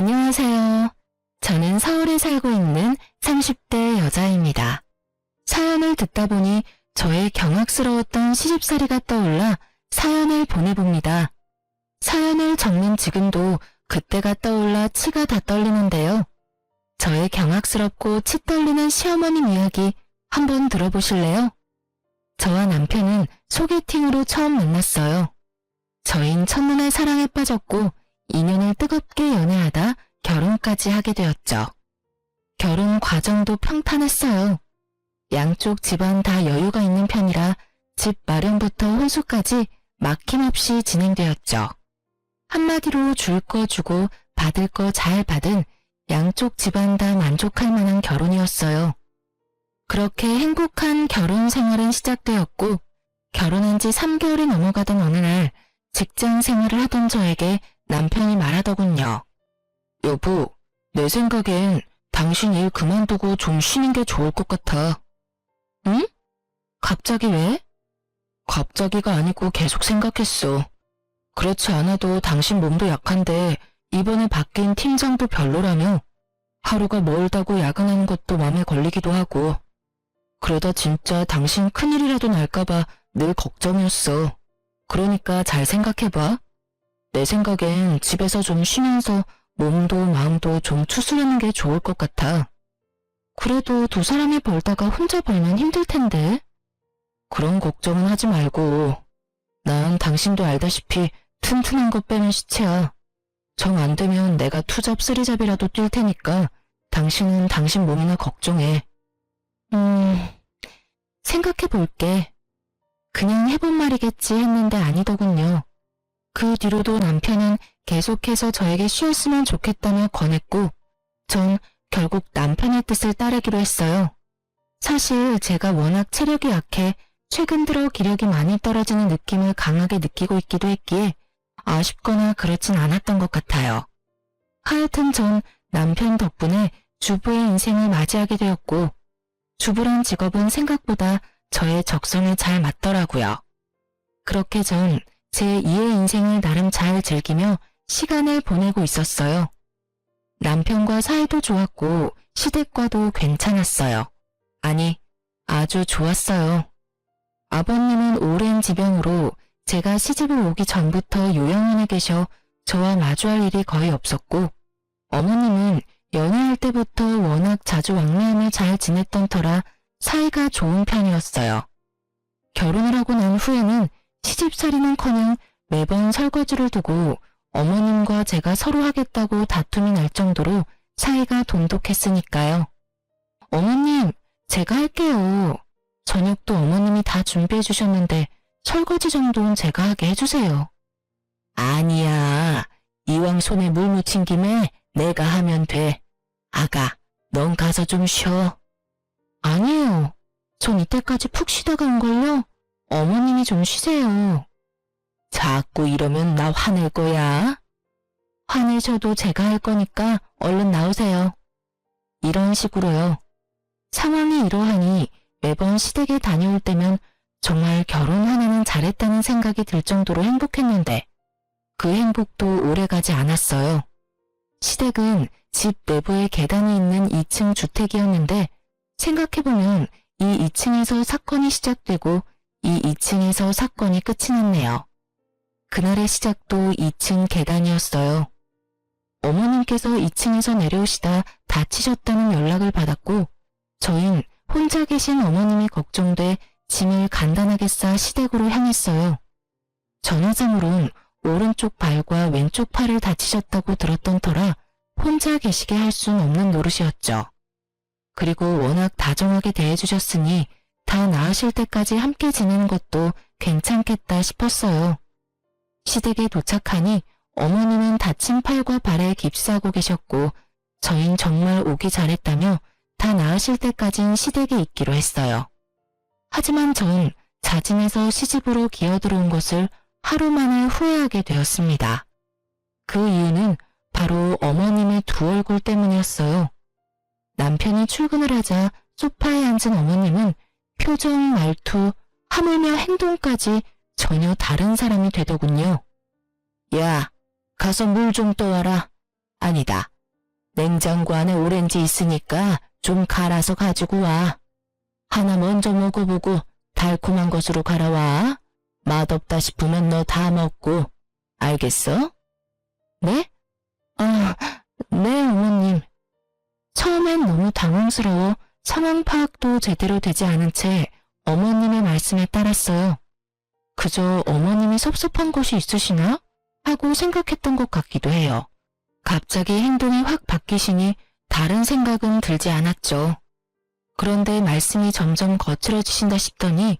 안녕하세요. 저는 서울에 살고 있는 30대 여자입니다. 사연을 듣다 보니 저의 경악스러웠던 시집살이가 떠올라 사연을 보내봅니다. 사연을 적는 지금도 그때가 떠올라 치가 다 떨리는데요. 저의 경악스럽고 치 떨리는 시어머님 이야기 한번 들어보실래요? 저와 남편은 소개팅으로 처음 만났어요. 저흰 첫눈에 사랑에 빠졌고 2년을 뜨겁게 연애하다 결혼까지 하게 되었죠. 결혼 과정도 평탄했어요. 양쪽 집안 다 여유가 있는 편이라 집 마련부터 혼수까지 막힘없이 진행되었죠. 한마디로 줄 거 주고 받을 거 잘 받은 양쪽 집안 다 만족할 만한 결혼이었어요. 그렇게 행복한 결혼 생활은 시작되었고 결혼한 지 3개월이 넘어가던 어느 날 직장 생활을 하던 저에게 남편이 말하더군요. 여보, 내 생각엔 당신 일 그만두고 좀 쉬는 게 좋을 것 같아. 응? 갑자기 왜? 갑자기가 아니고 계속 생각했어. 그렇지 않아도 당신 몸도 약한데 이번에 바뀐 팀장도 별로라며 하루가 멀다고 야근하는 것도 맘에 걸리기도 하고 그러다 진짜 당신 큰일이라도 날까봐 늘 걱정이었어. 그러니까 잘 생각해봐. 내 생각엔 집에서 좀 쉬면서 몸도 마음도 좀 추스르는 게 좋을 것 같아. 그래도 두 사람이 벌다가 혼자 벌면 힘들 텐데. 그런 걱정은 하지 말고. 난 당신도 알다시피 튼튼한 것 빼면 시체야. 정 안 되면 내가 투잡 쓰리잡이라도 뛸 테니까 당신은 당신 몸이나 걱정해. 생각해 볼게. 그냥 해본 말이겠지 했는데 아니더군요. 그 뒤로도 남편은 계속해서 저에게 쉬었으면 좋겠다며 권했고 전 결국 남편의 뜻을 따르기로 했어요. 사실 제가 워낙 체력이 약해 최근 들어 기력이 많이 떨어지는 느낌을 강하게 느끼고 있기도 했기에 아쉽거나 그렇진 않았던 것 같아요. 하여튼 전 남편 덕분에 주부의 인생을 맞이하게 되었고 주부란 직업은 생각보다 저의 적성에 잘 맞더라고요. 그렇게 전 제 2의 인생을 나름 잘 즐기며 시간을 보내고 있었어요. 남편과 사이도 좋았고 시댁과도 괜찮았어요. 아니, 아주 좋았어요. 아버님은 오랜 지병으로 제가 시집을 오기 전부터 요양원에 계셔 저와 마주할 일이 거의 없었고 어머님은 연애할 때부터 워낙 자주 왕래하며 잘 지냈던 터라 사이가 좋은 편이었어요. 결혼을 하고 난 후에는 시집살이는커녕 매번 설거지를 두고 어머님과 제가 서로 하겠다고 다툼이 날 정도로 사이가 돈독했으니까요. 어머님, 제가 할게요. 저녁도 어머님이 다 준비해 주셨는데 설거지 정도는 제가 하게 해주세요. 아니야. 이왕 손에 물 묻힌 김에 내가 하면 돼. 아가, 넌 가서 좀 쉬어. 아니에요. 전 이때까지 푹 쉬다가 온걸요. 어머님이 좀 쉬세요. 자꾸 이러면 나 화낼 거야. 화내셔도 제가 할 거니까 얼른 나오세요. 이런 식으로요. 상황이 이러하니 매번 시댁에 다녀올 때면 정말 결혼 하나는 잘했다는 생각이 들 정도로 행복했는데 그 행복도 오래가지 않았어요. 시댁은 집 내부에 계단이 있는 2층 주택이었는데 생각해보면 이 2층에서 사건이 시작되고 이 2층에서 사건이 끝이 났네요. 그날의 시작도 2층 계단이었어요. 어머님께서 2층에서 내려오시다 다치셨다는 연락을 받았고 저흰 혼자 계신 어머님이 걱정돼 짐을 간단하게 싸 시댁으로 향했어요. 전화상으론 오른쪽 발과 왼쪽 팔을 다치셨다고 들었던 터라 혼자 계시게 할 순 없는 노릇이었죠. 그리고 워낙 다정하게 대해주셨으니 다 나으실 때까지 함께 지내는 것도 괜찮겠다 싶었어요. 시댁에 도착하니 어머님은 다친 팔과 발에 깁스하고 계셨고 저흰 정말 오기 잘했다며 다 나으실 때까진 시댁에 있기로 했어요. 하지만 전 자진해서 시집으로 기어들어온 것을 하루 만에 후회하게 되었습니다. 그 이유는 바로 어머님의 두 얼굴 때문이었어요. 남편이 출근을 하자 소파에 앉은 어머님은 표정, 말투, 하물며 행동까지 전혀 다른 사람이 되더군요. 야, 가서 물 좀 떠와라. 아니 어머니다. 냉장고 안에 오렌지 있으니까 좀 갈아서 가지고 와. 하나 먼저 먹어보고 달콤한 것으로 갈아와. 맛없다 싶으면 너 다 먹고. 알겠어? 네? 아, 네, 어머님. 처음엔 너무 당황스러워 상황 파악도 제대로 되지 않은 채 어머님의 말씀에 따랐어요. 그저 어머님이 섭섭한 것이 있으시나? 하고 생각했던 것 같기도 해요. 갑자기 행동이 확 바뀌시니 다른 생각은 들지 않았죠. 그런데 말씀이 점점 거칠어지신다 싶더니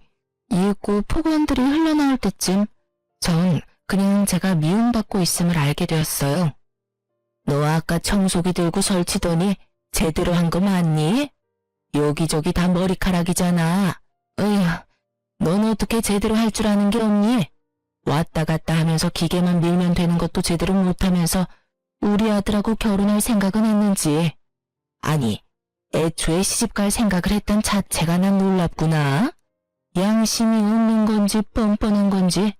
이윽고 폭언들이 흘러나올 때쯤 전 그냥 제가 미움받고 있음을 알게 되었어요. 너 아까 청소기 들고 설치더니 제대로 한 거 맞니? 여기저기 다 머리카락이잖아. 어휴, 넌 어떻게 제대로 할 줄 아는 게 없니? 왔다 갔다 하면서 기계만 밀면 되는 것도 제대로 못하면서 우리 아들하고 결혼할 생각은 했는지. 아니, 애초에 시집갈 생각을 했던 자체가 난 놀랍구나. 양심이 없는 건지 뻔뻔한 건지.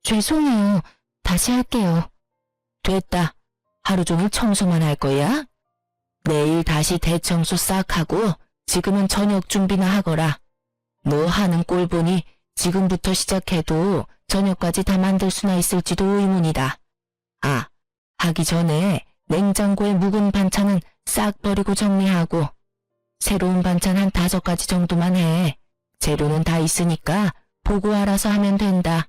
죄송해요. 다시 할게요. 됐다. 하루 종일 청소만 할 거야? 내일 다시 대청소 싹 하고 지금은 저녁 준비나 하거라. 너 하는 꼴 보니 지금부터 시작해도 저녁까지 다 만들 수나 있을지도 의문이다. 아, 하기 전에 냉장고에 묵은 반찬은 싹 버리고 정리하고 새로운 반찬 한 5가지 정도만 해. 재료는 다 있으니까 보고 알아서 하면 된다.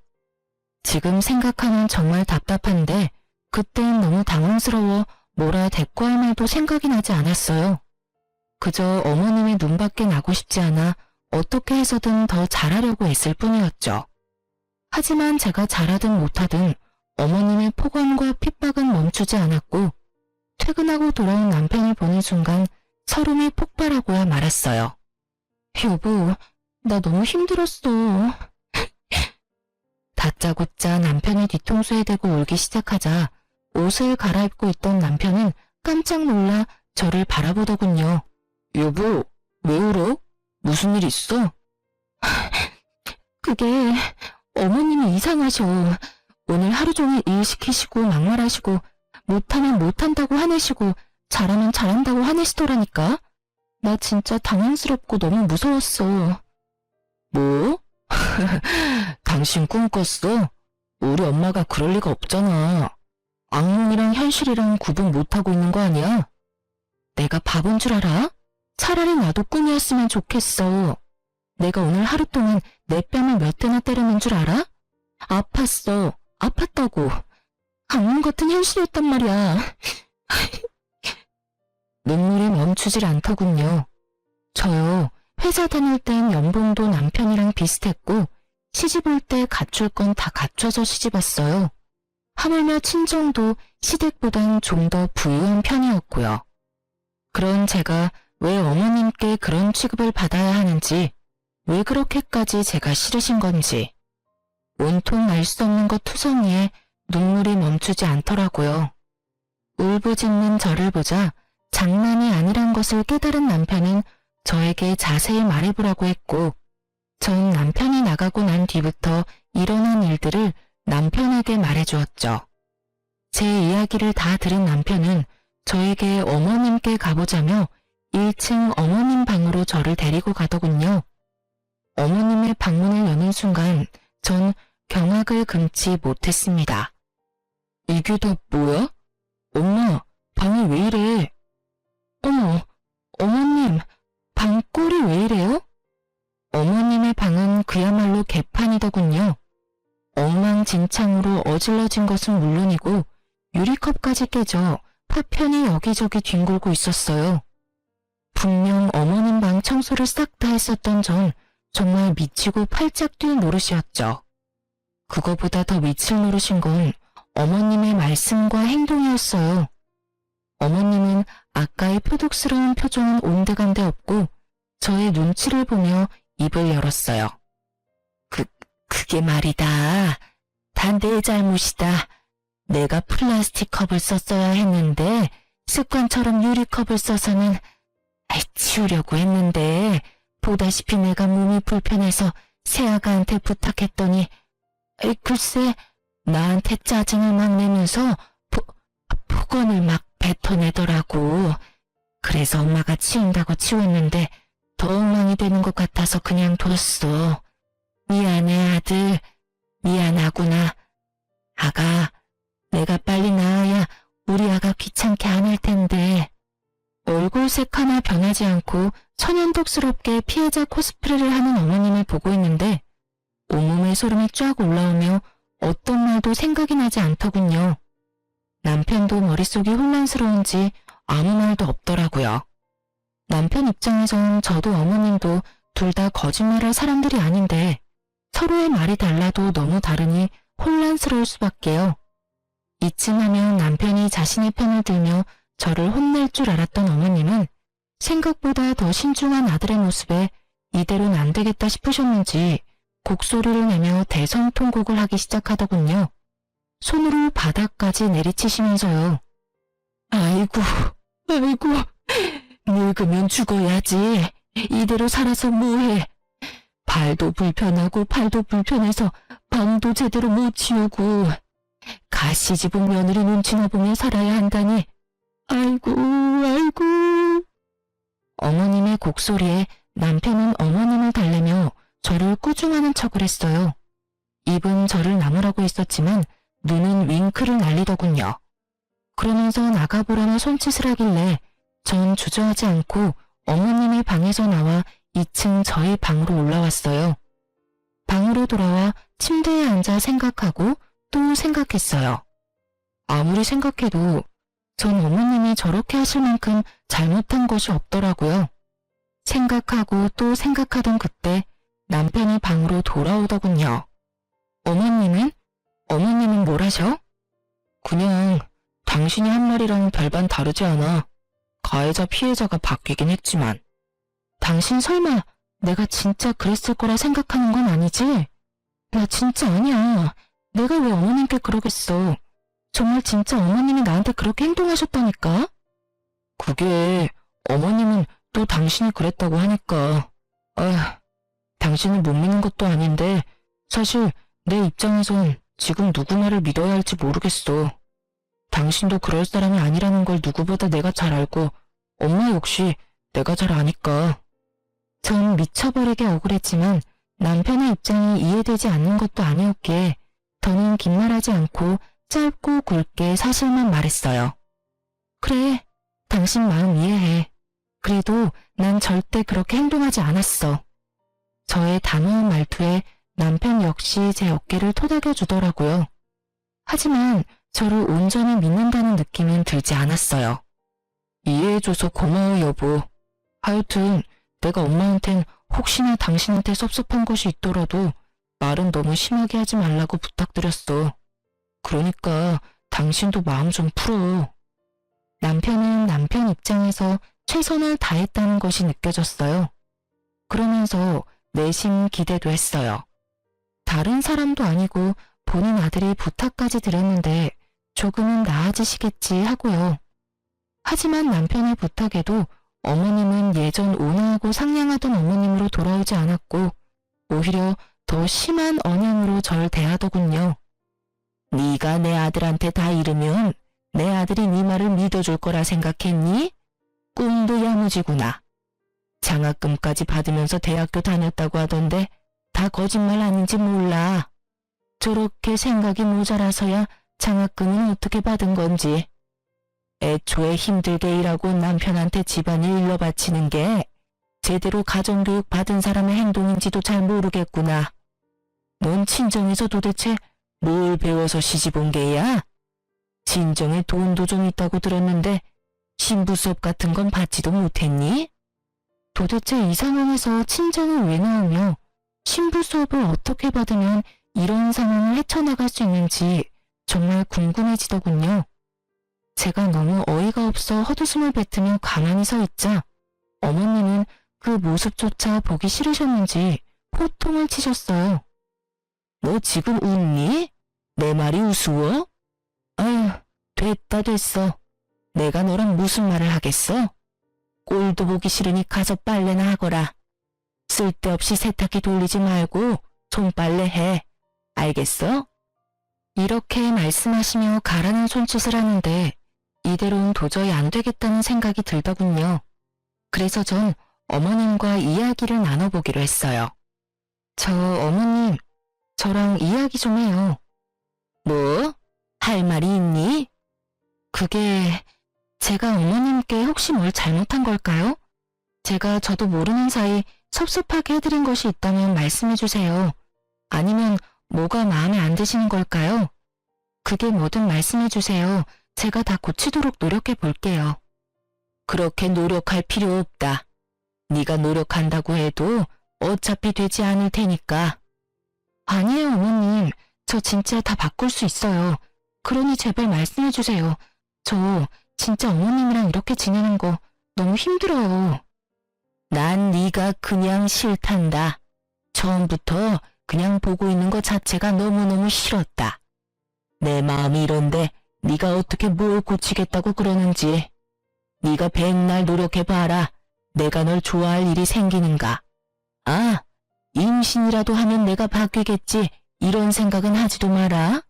지금 생각하면 정말 답답한데 그땐 너무 당황스러워 뭐라 대꾸할 말도 생각이 나지 않았어요. 그저 어머님의 눈밖에 나고 싶지 않아 어떻게 해서든 더 잘하려고 애쓸 뿐이었죠. 하지만 제가 잘하든 못하든 어머님의 폭언과 핍박은 멈추지 않았고 퇴근하고 돌아온 남편을 보는 순간 서름이 폭발하고야 말았어요. 여보, 나 너무 힘들었어. 다짜고짜 남편의 뒤통수에 대고 울기 시작하자 옷을 갈아입고 있던 남편은 깜짝 놀라 저를 바라보더군요. 여보, 왜 울어? 무슨 일 있어? 그게 어머님이 이상하셔. 오늘 하루 종일 일 시키시고 막말하시고 못하면 못한다고 화내시고 잘하면 잘한다고 화내시더라니까. 나 진짜 당황스럽고 너무 무서웠어. 뭐? 당신 꿈 꿨어? 우리 엄마가 그럴 리가 없잖아. 악몽이랑 현실이랑 구분 못하고 있는 거 아니야? 내가 바본 줄 알아? 차라리 나도 꿈이었으면 좋겠어. 내가 오늘 하루 동안 내 뺨을 몇 대나 때렸는 줄 알아? 아팠어. 아팠다고. 악몽 같은 현실이었단 말이야. 눈물이 멈추질 않더군요. 저요. 회사 다닐 땐 연봉도 남편이랑 비슷했고 시집 올 때 갖출 건 다 갖춰서 시집 왔어요. 하물며 친정도 시댁보단 좀 더 부유한 편이었고요. 그런 제가 왜 어머님께 그런 취급을 받아야 하는지, 왜 그렇게까지 제가 싫으신 건지, 온통 알 수 없는 것 투성이에 눈물이 멈추지 않더라고요. 울부짖는 저를 보자 장난이 아니란 것을 깨달은 남편은 저에게 자세히 말해보라고 했고, 전 남편이 나가고 난 뒤부터 일어난 일들을 남편에게 말해주었죠. 제 이야기를 다 들은 남편은 저에게 어머님께 가보자며 1층 어머님 방으로 저를 데리고 가더군요. 어머님의 방문을 여는 순간 전 경악을 금치 못했습니다. 이게 다 뭐야? 엄마, 방이 왜 이래? 어머, 어머님, 방 꼴이 왜 이래요? 어머님의 방은 그야말로 개판이더군요. 엉망진창으로 어질러진 것은 물론이고 유리컵까지 깨져 파편이 여기저기 뒹굴고 있었어요. 분명 어머님 방 청소를 싹 다 했었던 전 정말 미치고 팔짝 뛸 노릇이었죠. 그거보다 더 미칠 노릇인 건 어머님의 말씀과 행동이었어요. 어머님은 아까의 표독스러운 표정은 온데간데 없고 저의 눈치를 보며 입을 열었어요. 그게 말이다. 다 내 잘못이다. 내가 플라스틱 컵을 썼어야 했는데 습관처럼 유리컵을 써서는 치우려고 했는데 보다시피 내가 몸이 불편해서 새아가한테 부탁했더니 글쎄 나한테 짜증을 막 내면서 폭언을 막 뱉어내더라고. 그래서 엄마가 치운다고 치웠는데 더 엉망이 되는 것 같아서 그냥 뒀어. 미안해, 아들. 미안하구나. 아가, 내가 빨리 나아야 우리 아가 귀찮게 안 할 텐데. 얼굴색 하나 변하지 않고 천연덕스럽게 피해자 코스프레를 하는 어머님을 보고 있는데 온몸에 소름이 쫙 올라오며 어떤 말도 생각이 나지 않더군요. 남편도 머릿속이 혼란스러운지 아무 말도 없더라고요. 남편 입장에선 저도 어머님도 둘 다 거짓말할 사람들이 아닌데 서로의 말이 달라도 너무 다르니 혼란스러울 수밖에요. 이쯤 하면 남편이 자신의 편을 들며 저를 혼낼 줄 알았던 어머님은 생각보다 더 신중한 아들의 모습에 이대로는 안 되겠다 싶으셨는지 곡소리를 내며 대성통곡을 하기 시작하더군요. 손으로 바닥까지 내리치시면서요. 아이고, 아이고, 늙으면 죽어야지. 이대로 살아서 뭐해. 발도 불편하고 팔도 불편해서 방도 제대로 못 치우고 가시 집은 며느리 눈치나 보며 살아야 한다니. 아이고, 아이고. 어머님의 곡소리에 남편은 어머님을 달래며 저를 꾸중하는 척을 했어요. 입은 저를 나무라고 했었지만 눈은 윙크를 날리더군요. 그러면서 나가보라며 손짓을 하길래 전 주저하지 않고 어머님의 방에서 나와 2층 저희 방으로 올라왔어요. 방으로 돌아와 침대에 앉아 생각하고 또 생각했어요. 아무리 생각해도 전 어머님이 저렇게 하실 만큼 잘못한 것이 없더라고요. 생각하고 또 생각하던 그때 남편이 방으로 돌아오더군요. 어머님은 뭘 하셔? 그냥 당신이 한 말이랑 별반 다르지 않아. 가해자 피해자가 바뀌긴 했지만. 당신 설마 내가 진짜 그랬을 거라 생각하는 건 아니지? 나 진짜 아니야. 내가 왜 어머님께 그러겠어. 정말 진짜 어머님이 나한테 그렇게 행동하셨다니까? 그게 어머님은 또 당신이 그랬다고 하니까. 당신을 못 믿는 것도 아닌데 사실 내 입장에선 지금 누구 말을 믿어야 할지 모르겠어. 당신도 그럴 사람이 아니라는 걸 누구보다 내가 잘 알고 엄마 역시 내가 잘 아니까. 전 미쳐버리게 억울했지만 남편의 입장이 이해되지 않는 것도 아니었기에 더는 긴 말하지 않고 짧고 굵게 사실만 말했어요. 그래, 당신 마음 이해해. 그래도 난 절대 그렇게 행동하지 않았어. 저의 단호한 말투에 남편 역시 제 어깨를 토닥여 주더라고요. 하지만 저를 온전히 믿는다는 느낌은 들지 않았어요. 이해해줘서 고마워, 여보. 하여튼 내가 엄마한텐 혹시나 당신한테 섭섭한 것이 있더라도 말은 너무 심하게 하지 말라고 부탁드렸어. 그러니까 당신도 마음 좀 풀어. 남편은 남편 입장에서 최선을 다했다는 것이 느껴졌어요. 그러면서 내심 기대도 했어요. 다른 사람도 아니고 본인 아들이 부탁까지 드렸는데 조금은 나아지시겠지 하고요. 하지만 남편의 부탁에도 어머님은 예전 온화하고 상냥하던 어머님으로 돌아오지 않았고 오히려 더 심한 언행으로 절 대하더군요. 네가 내 아들한테 다 이르면 내 아들이 네 말을 믿어줄 거라 생각했니? 꿈도 야무지구나. 장학금까지 받으면서 대학교 다녔다고 하던데 다 거짓말 아닌지 몰라. 저렇게 생각이 모자라서야 장학금은 어떻게 받은 건지. 애초에 힘들게 일하고 남편한테 집안일 일러 바치는 게 제대로 가정교육 받은 사람의 행동인지도 잘 모르겠구나. 넌 친정에서 도대체 뭘 배워서 시집 온 게야? 친정에 돈도 좀 있다고 들었는데 신부 수업 같은 건 받지도 못했니? 도대체 이 상황에서 친정을 왜 나오며 신부 수업을 어떻게 받으면 이런 상황을 헤쳐나갈 수 있는지 정말 궁금해지더군요. 제가 너무 어이가 없어 헛웃음을 뱉으며 가만히 서 있자 어머님은 그 모습조차 보기 싫으셨는지 호통을 치셨어요. 너 지금 웃니? 내 말이 우스워? 아휴, 됐어. 내가 너랑 무슨 말을 하겠어? 꼴도 보기 싫으니 가서 빨래나 하거라. 쓸데없이 세탁기 돌리지 말고 손빨래 해. 알겠어? 이렇게 말씀하시며 가라는 손짓을 하는데 이대로는 도저히 안 되겠다는 생각이 들더군요. 그래서 전 어머님과 이야기를 나눠보기로 했어요. 어머님, 저랑 이야기 좀 해요. 뭐? 할 말이 있니? 그게 제가 어머님께 혹시 뭘 잘못한 걸까요? 제가 저도 모르는 사이 섭섭하게 해드린 것이 있다면 말씀해 주세요. 아니면 뭐가 마음에 안 드시는 걸까요? 그게 뭐든 말씀해 주세요. 제가 다 고치도록 노력해 볼게요. 그렇게 노력할 필요 없다. 네가 노력한다고 해도 어차피 되지 않을 테니까. 아니에요, 어머님. 저 진짜 다 바꿀 수 있어요. 그러니 제발 말씀해 주세요. 저 진짜 어머님이랑 이렇게 지내는 거 너무 힘들어요. 난 네가 그냥 싫단다. 처음부터 그냥 보고 있는 것 자체가 너무너무 싫었다. 내 마음이 이런데 네가 어떻게 뭘 고치겠다고 그러는지. 네가 백날 노력해봐라. 내가 널 좋아할 일이 생기는가. 아, 임신이라도 하면 내가 바뀌겠지. 이런 생각은 하지도 마라.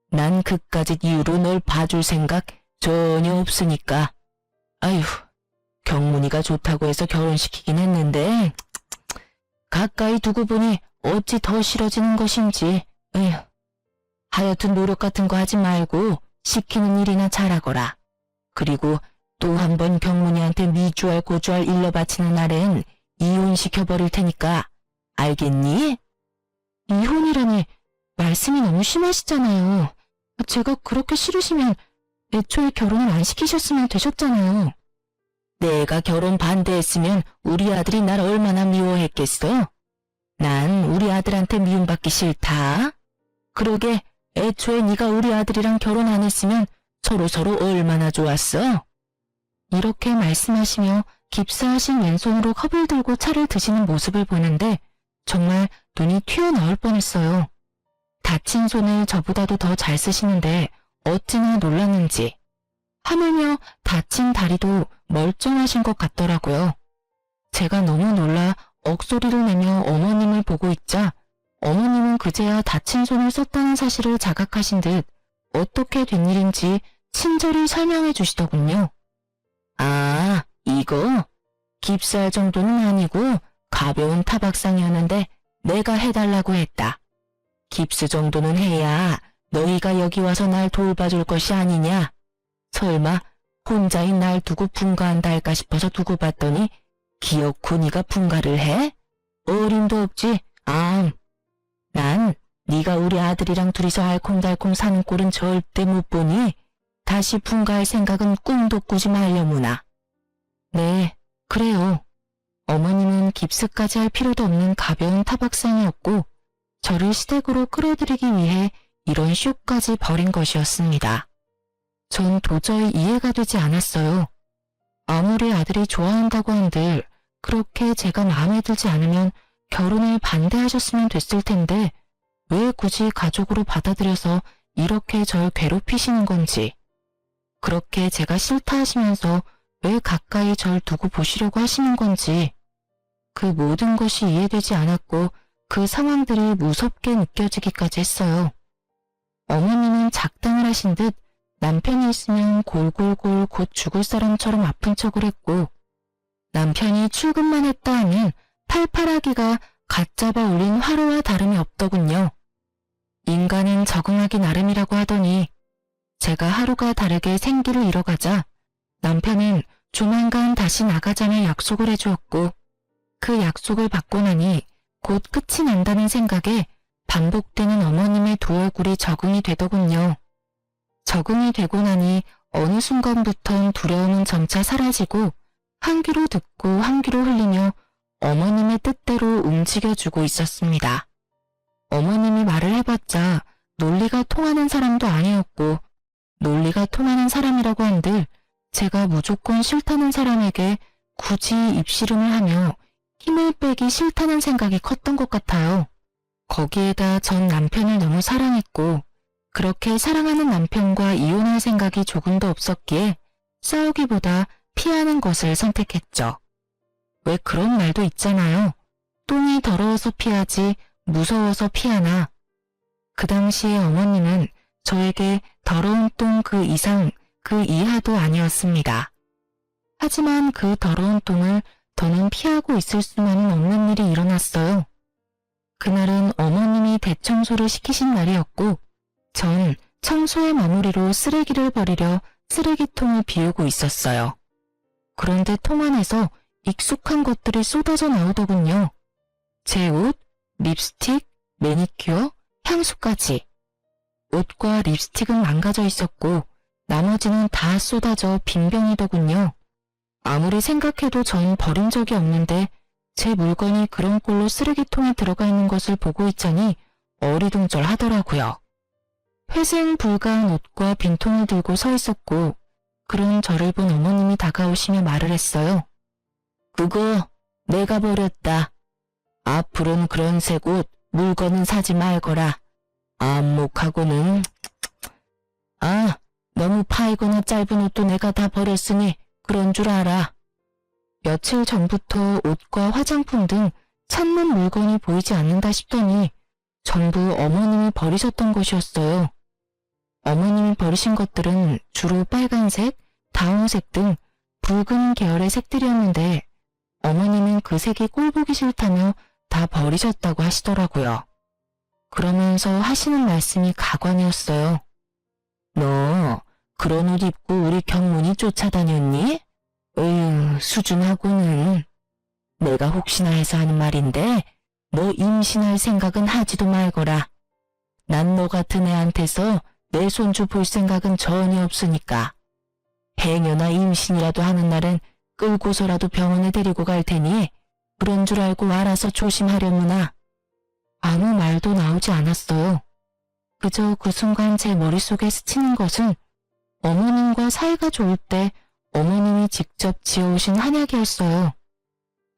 난 그까짓 이유로 널 봐줄 생각 전혀 없으니까. 아휴, 경문이가 좋다고 해서 결혼시키긴 했는데 가까이 두고 보니 어찌 더 싫어지는 것인지. 에휴, 하여튼 노력 같은 거 하지 말고 시키는 일이나 잘하거라. 그리고 또 한 번 경문이한테 미주알 고주알 일러 바치는 날엔 이혼시켜버릴 테니까 알겠니? 이혼이라니 말씀이 너무 심하시잖아요. 제가 그렇게 싫으시면 애초에 결혼을 안 시키셨으면 되셨잖아요. 내가 결혼 반대했으면 우리 아들이 날 얼마나 미워했겠어? 난 우리 아들한테 미움받기 싫다. 그러게 애초에 네가 우리 아들이랑 결혼 안 했으면 서로서로 얼마나 좋았어? 이렇게 말씀하시며 깁스하신 왼손으로 컵을 들고 차를 드시는 모습을 보는데 정말 눈이 튀어나올 뻔했어요. 다친 손을 저보다도 더 잘 쓰시는데 어찌나 놀랐는지. 하물며 다친 다리도 멀쩡하신 것 같더라고요. 제가 너무 놀라 억소리를 내며 어머님을 보고 있자 어머님은 그제야 다친 손을 썼다는 사실을 자각하신 듯 어떻게 된 일인지 친절히 설명해 주시더군요. 아, 이거? 깁스할 정도는 아니고 가벼운 타박상이었는데 내가 해달라고 했다. 깁스 정도는 해야 너희가 여기 와서 날 돌봐줄 것이 아니냐? 설마 혼자인 날 두고 분가한다 할까 싶어서 두고 봤더니 기어코 네가 분가를 해? 어림도 없지. 난 네가 우리 아들이랑 둘이서 알콩달콩 사는 꼴은 절대 못 보니 다시 분가할 생각은 꿈도 꾸지 말려무나. 네, 그래요. 어머님은 깁스까지 할 필요도 없는 가벼운 타박상이었고 저를 시댁으로 끌어들이기 위해 이런 쇼까지 벌인 것이었습니다. 전 도저히 이해가 되지 않았어요. 아무리 아들이 좋아한다고 한들 그렇게 제가 마음에 들지 않으면 결혼을 반대하셨으면 됐을 텐데 왜 굳이 가족으로 받아들여서 이렇게 절 괴롭히시는 건지. 그렇게 제가 싫다 하시면서 왜 가까이 절 두고 보시려고 하시는 건지. 그 모든 것이 이해되지 않았고 그 상황들이 무섭게 느껴지기까지 했어요. 어머님은 작당을 하신 듯 남편이 있으면 골골골 곧 죽을 사람처럼 아픈 척을 했고 남편이 출근만 했다 하면 팔팔하기가 갓 잡아 올린 화로와 다름이 없더군요. 인간은 적응하기 나름이라고 하더니 제가 하루가 다르게 생기를 잃어가자 남편은 조만간 다시 나가자며 약속을 해주었고 그 약속을 받고 나니 곧 끝이 난다는 생각에 반복되는 어머님의 두 얼굴이 적응이 되더군요. 적응이 되고 나니 어느 순간부턴 두려움은 점차 사라지고 한 귀로 듣고 한 귀로 흘리며 어머님의 뜻대로 움직여주고 있었습니다. 어머님이 말을 해봤자 논리가 통하는 사람도 아니었고 논리가 통하는 사람이라고 한들 제가 무조건 싫다는 사람에게 굳이 입씨름을 하며 힘을 빼기 싫다는 생각이 컸던 것 같아요. 거기에다 전 남편을 너무 사랑했고 그렇게 사랑하는 남편과 이혼할 생각이 조금도 없었기에 싸우기보다 피하는 것을 선택했죠. 왜 그런 말도 있잖아요. 똥이 더러워서 피하지 무서워서 피하나. 그 당시에 어머님은 저에게 더러운 똥 그 이상 그 이하도 아니었습니다. 하지만 그 더러운 똥을 더는 피하고 있을 수만은 없는 일이 일어났어요. 그날은 어머님이 대청소를 시키신 날이었고 전 청소의 마무리로 쓰레기를 버리려 쓰레기통을 비우고 있었어요. 그런데 통 안에서 익숙한 것들이 쏟아져 나오더군요. 제 옷, 립스틱, 매니큐어, 향수까지. 옷과 립스틱은 망가져 있었고 나머지는 다 쏟아져 빈병이더군요. 아무리 생각해도 전 버린 적이 없는데 제 물건이 그런 꼴로 쓰레기통에 들어가 있는 것을 보고 있자니 어리둥절하더라고요. 회생 불가한 옷과 빈통을 들고 서 있었고 그런 저를 본 어머님이 다가오시며 말을 했어요. 그거 내가 버렸다. 앞으로는 그런 색 옷, 물건은 사지 말거라. 안목하고는. 아, 너무 파이거나 짧은 옷도 내가 다 버렸으니 그런 줄 알아. 며칠 전부터 옷과 화장품 등 찾는 물건이 보이지 않는다 싶더니 전부 어머님이 버리셨던 것이었어요. 어머님이 버리신 것들은 주로 빨간색, 다홍색 등 붉은 계열의 색들이었는데 어머님은 그 색이 꼴보기 싫다며 다 버리셨다고 하시더라고요. 그러면서 하시는 말씀이 가관이었어요. 너 그런 옷 입고 우리 경문이 쫓아다녔니? 으유, 수준하고는. 내가 혹시나 해서 하는 말인데 너 임신할 생각은 하지도 말거라. 난 너 같은 애한테서 내 손주 볼 생각은 전혀 없으니까. 해녀나 임신이라도 하는 날은 끌고서라도 병원에 데리고 갈 테니 그런 줄 알고 알아서 조심하려무나. 아무 말도 나오지 않았어요. 그저 그 순간 제 머릿속에 스치는 것은 어머님과 사이가 좋을 때 어머님이 직접 지어오신 한약이었어요.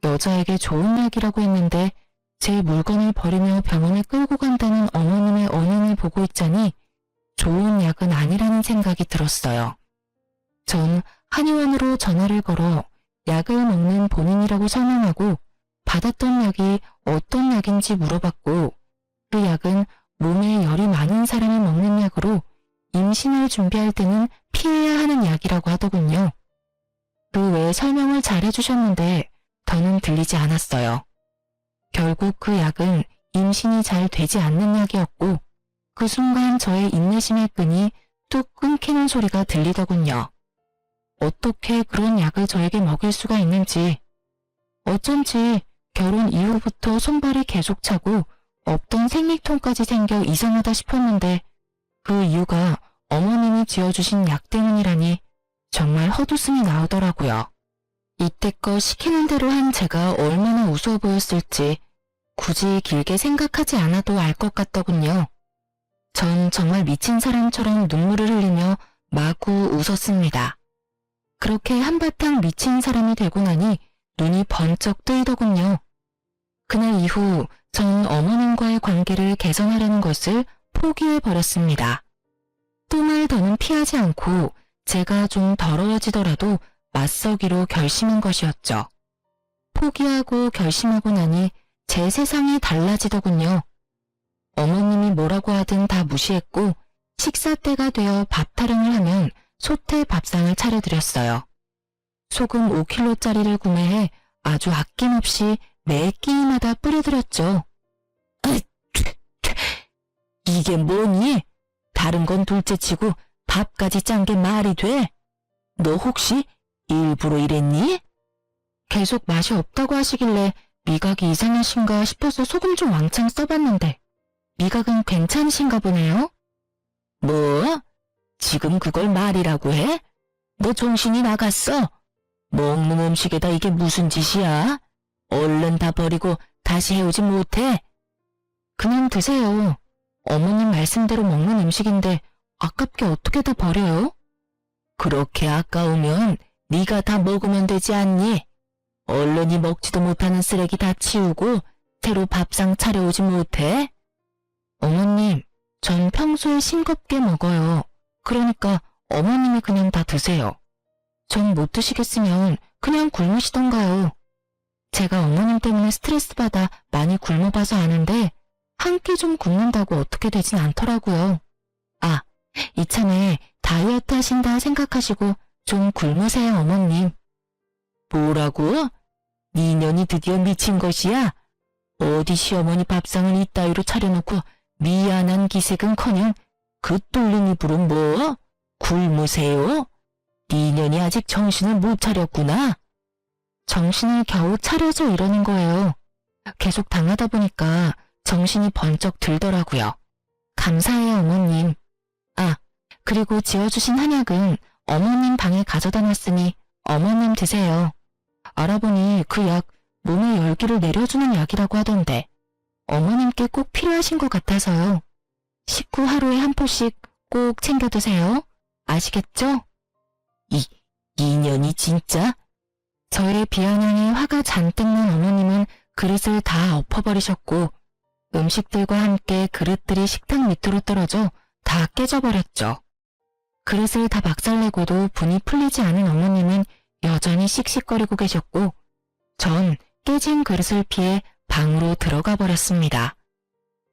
여자에게 좋은 약이라고 했는데 제 물건을 버리며 병원에 끌고 간다는 어머님의 언행을 보고 있자니 좋은 약은 아니라는 생각이 들었어요. 전 한의원으로 전화를 걸어 약을 먹는 본인이라고 설명하고 받았던 약이 어떤 약인지 물어봤고 그 약은 몸에 열이 많은 사람이 먹는 약으로 임신을 준비할 때는 피해야 하는 약이라고 하더군요. 그 외에 설명을 잘 해주셨는데 더는 들리지 않았어요. 결국 그 약은 임신이 잘 되지 않는 약이었고 그 순간 저의 인내심의 끈이 뚝 끊기는 소리가 들리더군요. 어떻게 그런 약을 저에게 먹일 수가 있는지. 어쩐지 결혼 이후부터 손발이 계속 차고 없던 생리통까지 생겨 이상하다 싶었는데 그 이유가 어머님이 지어주신 약 때문이라니 정말 헛웃음이 나오더라고요. 이때껏 시키는 대로 한 제가 얼마나 우스워 보였을지 굳이 길게 생각하지 않아도 알 것 같더군요. 전 정말 미친 사람처럼 눈물을 흘리며 마구 웃었습니다. 그렇게 한바탕 미친 사람이 되고 나니 눈이 번쩍 뜨이더군요. 그날 이후 전 어머님과의 관계를 개선하려는 것을 포기해버렸습니다. 똥을 더는 피하지 않고 제가 좀 더러워지더라도 맞서기로 결심한 것이었죠. 포기하고 결심하고 나니 제 세상이 달라지더군요. 어머님이 뭐라고 하든 다 무시했고 식사 때가 되어 밥 타령을 하면 솥에 밥상을 차려드렸어요. 소금 5kg짜리를 구매해 아주 아낌없이 매 끼니마다 뿌려드렸죠. 이게 뭐니? 다른 건 둘째치고 밥까지 짠 게 말이 돼? 너 혹시 일부러 이랬니? 계속 맛이 없다고 하시길래 미각이 이상하신가 싶어서 소금 좀 왕창 써봤는데 미각은 괜찮으신가 보네요? 뭐? 지금 그걸 말이라고 해? 너 정신이 나갔어? 먹는 음식에다 이게 무슨 짓이야? 얼른 다 버리고 다시 해오지 못해? 그냥 드세요. 어머님 말씀대로 먹는 음식인데 아깝게 어떻게 다 버려요? 그렇게 아까우면 네가 다 먹으면 되지 않니? 얼른이 먹지도 못하는 쓰레기 다 치우고 새로 밥상 차려오지 못해? 어머님, 전 평소에 싱겁게 먹어요. 그러니까 어머님이 그냥 다 드세요. 전 못 드시겠으면 그냥 굶으시던가요. 제가 어머님 때문에 스트레스 받아 많이 굶어봐서 아는데 한 끼 좀 굶는다고 어떻게 되진 않더라고요. 아, 이참에 다이어트 하신다 생각하시고 좀 굶으세요, 어머님. 뭐라고? 네 년이 드디어 미친 것이야? 어디 시어머니 밥상을 이따위로 차려놓고 미안한 기색은커녕 그 뚫린 입으로 뭐? 굶으세요? 네 년이 아직 정신을 못 차렸구나. 정신을 겨우 차려서 이러는 거예요. 계속 당하다 보니까 정신이 번쩍 들더라고요. 감사해요, 어머님. 아, 그리고 지어주신 한약은 어머님 방에 가져다 놨으니 어머님 드세요. 알아보니 그 약 몸의 열기를 내려주는 약이라고 하던데 어머님께 꼭 필요하신 것 같아서요. 식후 하루에 한 포씩 꼭 챙겨 드세요. 아시겠죠? 이 년이 진짜? 저의 비아냥에 화가 잔뜩 난 어머님은 그릇을 다 엎어버리셨고 음식들과 함께 그릇들이 식탁 밑으로 떨어져 다 깨져버렸죠. 그릇을 다 박살내고도 분이 풀리지 않은 어머님은 여전히 씩씩거리고 계셨고 전 깨진 그릇을 피해 방으로 들어가 버렸습니다.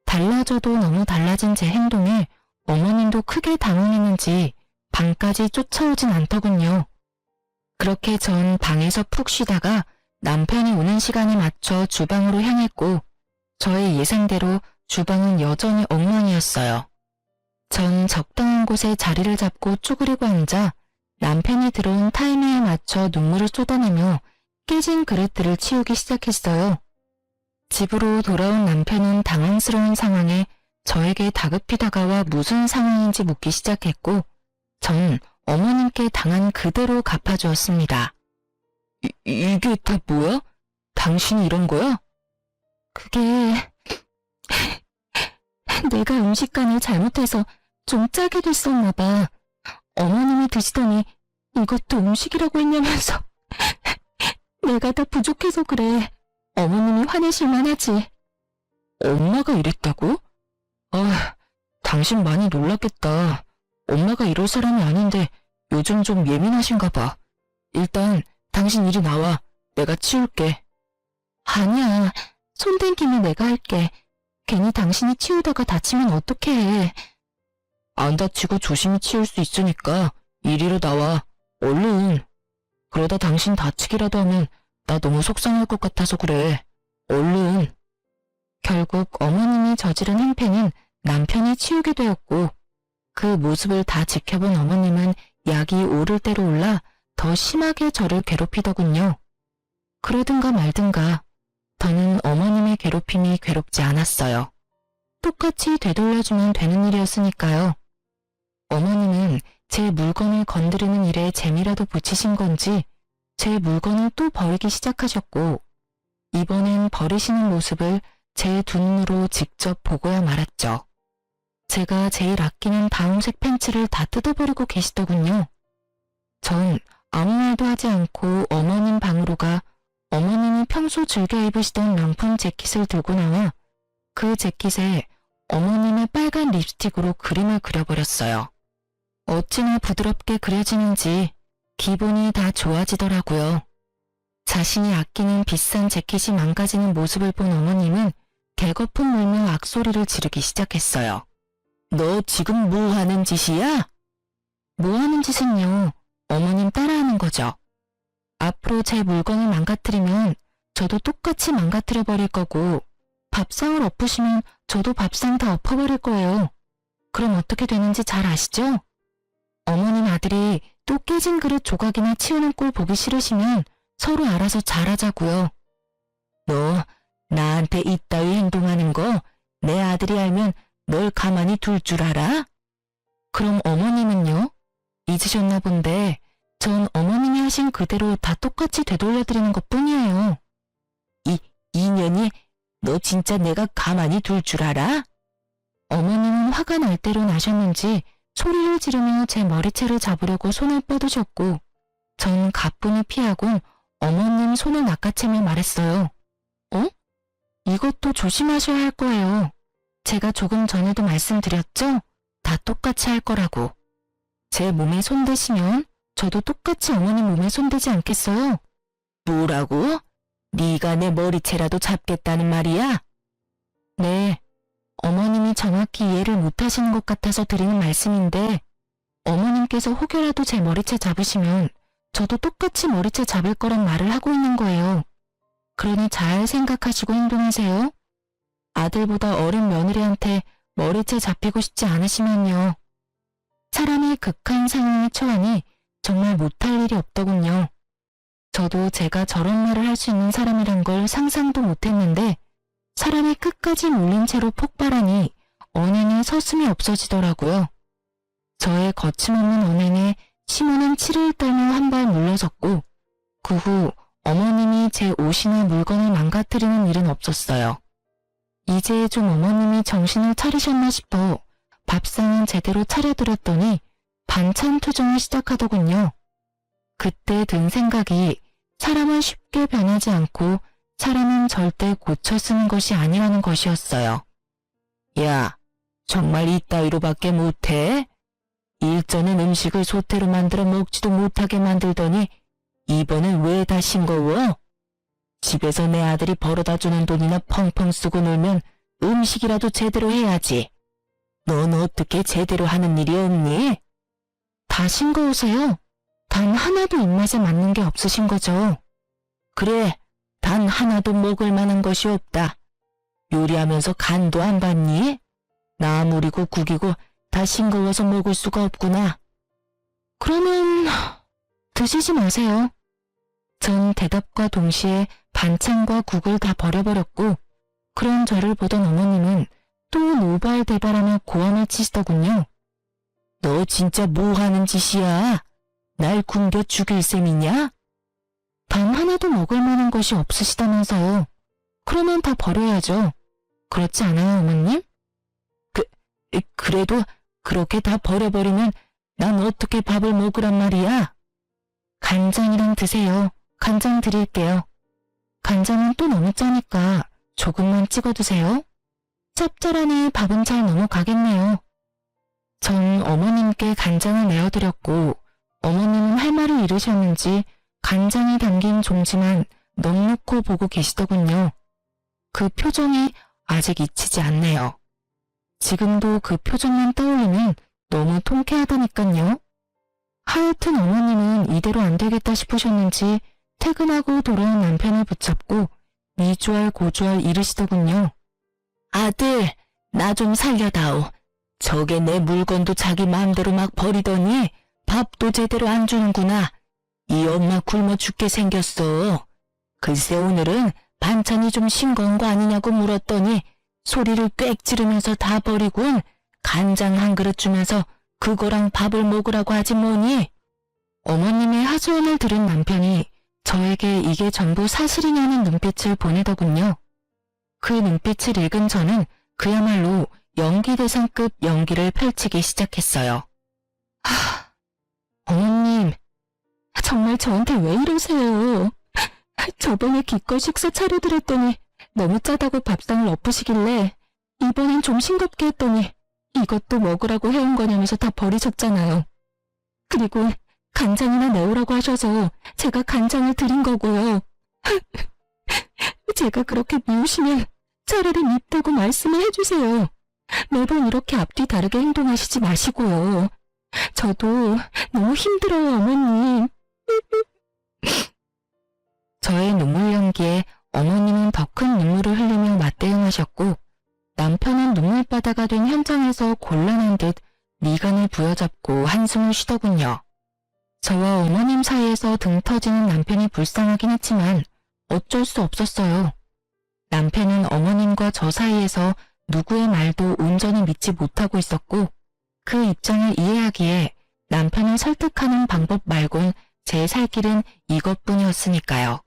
달라져도 너무 달라진 제 행동에 어머님도 크게 당황했는지 방까지 쫓아오진 않더군요. 그렇게 전 방에서 푹 쉬다가 남편이 오는 시간에 맞춰 주방으로 향했고 저의 예상대로 주방은 여전히 엉망이었어요. 전 적당한 곳에 자리를 잡고 쭈그리고 앉아 남편이 들어온 타이밍에 맞춰 눈물을 쏟아내며 깨진 그릇들을 치우기 시작했어요. 집으로 돌아온 남편은 당황스러운 상황에 저에게 다급히 다가와 무슨 상황인지 묻기 시작했고 전 어머님께 당한 그대로 갚아주었습니다. 이게 다 뭐야? 당신이 이런 거야? 그게... 내가 음식간을 잘못해서 좀 짜게 됐었나 봐. 어머님이 드시더니 이것도 음식이라고 했냐면서 내가 다 부족해서 그래. 어머님이 화내실만 하지. 엄마가 이랬다고? 아, 당신 많이 놀랐겠다. 엄마가 이럴 사람이 아닌데 요즘 좀 예민하신가 봐. 일단 당신 이리 나와. 내가 치울게. 아니야. 손댄 김에 내가 할게. 괜히 당신이 치우다가 다치면 어떡해. 안 다치고 조심히 치울 수 있으니까 이리로 나와. 얼른. 그러다 당신 다치기라도 하면 나 너무 속상할 것 같아서 그래. 얼른. 결국 어머님이 저지른 행패는 남편이 치우게 되었고 그 모습을 다 지켜본 어머님은 약이 오를 대로 올라 더 심하게 저를 괴롭히더군요. 그러든가 말든가 더는 어머님의 괴롭힘이 괴롭지 않았어요. 똑같이 되돌려주면 되는 일이었으니까요. 어머님은 제 물건을 건드리는 일에 재미라도 붙이신 건지 제 물건을 또 버리기 시작하셨고 이번엔 버리시는 모습을 제 두 눈으로 직접 보고야 말았죠. 제가 제일 아끼는 다홍색 팬츠를 다 뜯어버리고 계시더군요. 전 아무 말도 하지 않고 어머님 방으로 가 어머님이 평소 즐겨 입으시던 명품 재킷을 들고 나와 그 재킷에 어머님의 빨간 립스틱으로 그림을 그려버렸어요. 어찌나 부드럽게 그려지는지 기분이 다 좋아지더라고요. 자신이 아끼는 비싼 재킷이 망가지는 모습을 본 어머님은 개거품 물며 악소리를 지르기 시작했어요. 너 지금 뭐 하는 짓이야? 뭐 하는 짓은요? 어머님 따라하는 거죠. 앞으로 제 물건을 망가뜨리면 저도 똑같이 망가뜨려 버릴 거고 밥상을 엎으시면 저도 밥상 다 엎어버릴 거예요. 그럼 어떻게 되는지 잘 아시죠? 어머님 아들이 또 깨진 그릇 조각이나 치우는 꼴 보기 싫으시면 서로 알아서 잘하자고요. 너 나한테 이따위 행동하는 거 내 아들이 알면 널 가만히 둘 줄 알아? 그럼 어머님은요? 잊으셨나 본데 전 어머님이 하신 그대로 다 똑같이 되돌려드리는 것뿐이에요. 이년이 너 진짜 내가 가만히 둘 줄 알아? 어머님은 화가 날 대로 나셨는지 소리를 지르며 제 머리채를 잡으려고 손을 뻗으셨고 전 가뿐히 피하고 어머님 손을 낚아채며 말했어요. 어? 이것도 조심하셔야 할 거예요. 제가 조금 전에도 말씀드렸죠? 다 똑같이 할 거라고. 제 몸에 손대시면 저도 똑같이 어머님 몸에 손대지 않겠어요? 뭐라고? 네가 내 머리채라도 잡겠다는 말이야? 네. 어머님이 정확히 이해를 못하시는 것 같아서 드리는 말씀인데 어머님께서 혹여라도 제 머리채 잡으시면 저도 똑같이 머리채 잡을 거란 말을 하고 있는 거예요. 그러니 잘 생각하시고 행동하세요. 아들보다 어린 며느리한테 머리채 잡히고 싶지 않으시면요. 사람이 극한 상황에 처하니 정말 못할 일이 없더군요. 저도 제가 저런 말을 할 수 있는 사람이란 걸 상상도 못했는데 사람이 끝까지 몰린 채로 폭발하니 언행에 서슴이 없어지더라고요. 저의 거침없는 언행에 시모는 치를 떨며 한 발 물러섰고 그 후 어머님이 제 옷이나 물건을 망가뜨리는 일은 없었어요. 이제 좀 어머님이 정신을 차리셨나 싶어 밥상은 제대로 차려드렸더니 반찬 투정을 시작하더군요. 그때 든 생각이 사람은 쉽게 변하지 않고 사람은 절대 고쳐 쓰는 것이 아니라는 것이었어요. 야, 정말 이따위로밖에 못해? 일전엔 음식을 소태로 만들어 먹지도 못하게 만들더니 이번엔 왜 다 싱거워? 집에서 내 아들이 벌어다 주는 돈이나 펑펑 쓰고 놀면 음식이라도 제대로 해야지. 넌 어떻게 제대로 하는 일이 없니? 다 싱거우세요? 단 하나도 입맛에 맞는 게 없으신 거죠? 그래, 단 하나도 먹을 만한 것이 없다. 요리하면서 간도 안 봤니? 나물이고 국이고 다 싱거워서 먹을 수가 없구나. 그러면 드시지 마세요. 전 대답과 동시에 반찬과 국을 다 버려버렸고 그런 저를 보던 어머님은 또 노발대발하며 고함을 치시더군요. 너 진짜 뭐 하는 짓이야? 날 굶겨 죽일 셈이냐? 단 하나도 먹을 만한 것이 없으시다면서요. 그러면 다 버려야죠. 그렇지 않아요, 어머님? 그래도 그렇게 다 버려버리면 난 어떻게 밥을 먹으란 말이야? 간장이랑 드세요. 간장 드릴게요. 간장은 또 너무 짜니까 조금만 찍어 드세요. 짭짤하니 밥은 잘 넘어가겠네요. 전 어머님께 간장을 내어드렸고 어머님은 할 말을 잃으셨는지 간장이 담긴 종지만 넉넉히 보고 계시더군요. 그 표정이 아직 잊히지 않네요. 지금도 그 표정만 떠올리면 너무 통쾌하다니깐요. 하여튼 어머님은 이대로 안 되겠다 싶으셨는지 퇴근하고 돌아온 남편을 붙잡고 미주알 고주알 이르시더군요. 아들, 나 좀 살려다오. 저게 내 물건도 자기 마음대로 막 버리더니 밥도 제대로 안 주는구나. 이 엄마 굶어 죽게 생겼어. 글쎄 오늘은 반찬이 좀 싱거운 거 아니냐고 물었더니 소리를 꽥 지르면서 다 버리곤 간장 한 그릇 주면서 그거랑 밥을 먹으라고 하지 뭐니? 어머님의 하소연을 들은 남편이 저에게 이게 전부 사실이냐는 눈빛을 보내더군요. 그 눈빛을 읽은 저는 그야말로 연기대상급 연기를 펼치기 시작했어요. 어머님, 정말 저한테 왜 이러세요? 저번에 기껏 식사 차려드렸더니 너무 짜다고 밥상을 엎으시길래 이번엔 좀 싱겁게 했더니 이것도 먹으라고 해온 거냐면서 다 버리셨잖아요. 그리고 간장이나 내오라고 하셔서 제가 간장을 드린 거고요. 제가 그렇게 미우시면 차라리 밉다고 말씀을 해주세요. 매번 이렇게 앞뒤 다르게 행동하시지 마시고요. 저도 너무 힘들어요, 어머님. 저의 눈물 연기에 어머님은 더 큰 눈물을 흘리며 맞대응하셨고 남편은 눈물바다가 된 현장에서 곤란한 듯 미간을 부여잡고 한숨을 쉬더군요. 저와 어머님 사이에서 등 터지는 남편이 불쌍하긴 했지만 어쩔 수 없었어요. 남편은 어머님과 저 사이에서 누구의 말도 온전히 믿지 못하고 있었고 그 입장을 이해하기에 남편을 설득하는 방법 말곤 제 살 길은 이것뿐이었으니까요.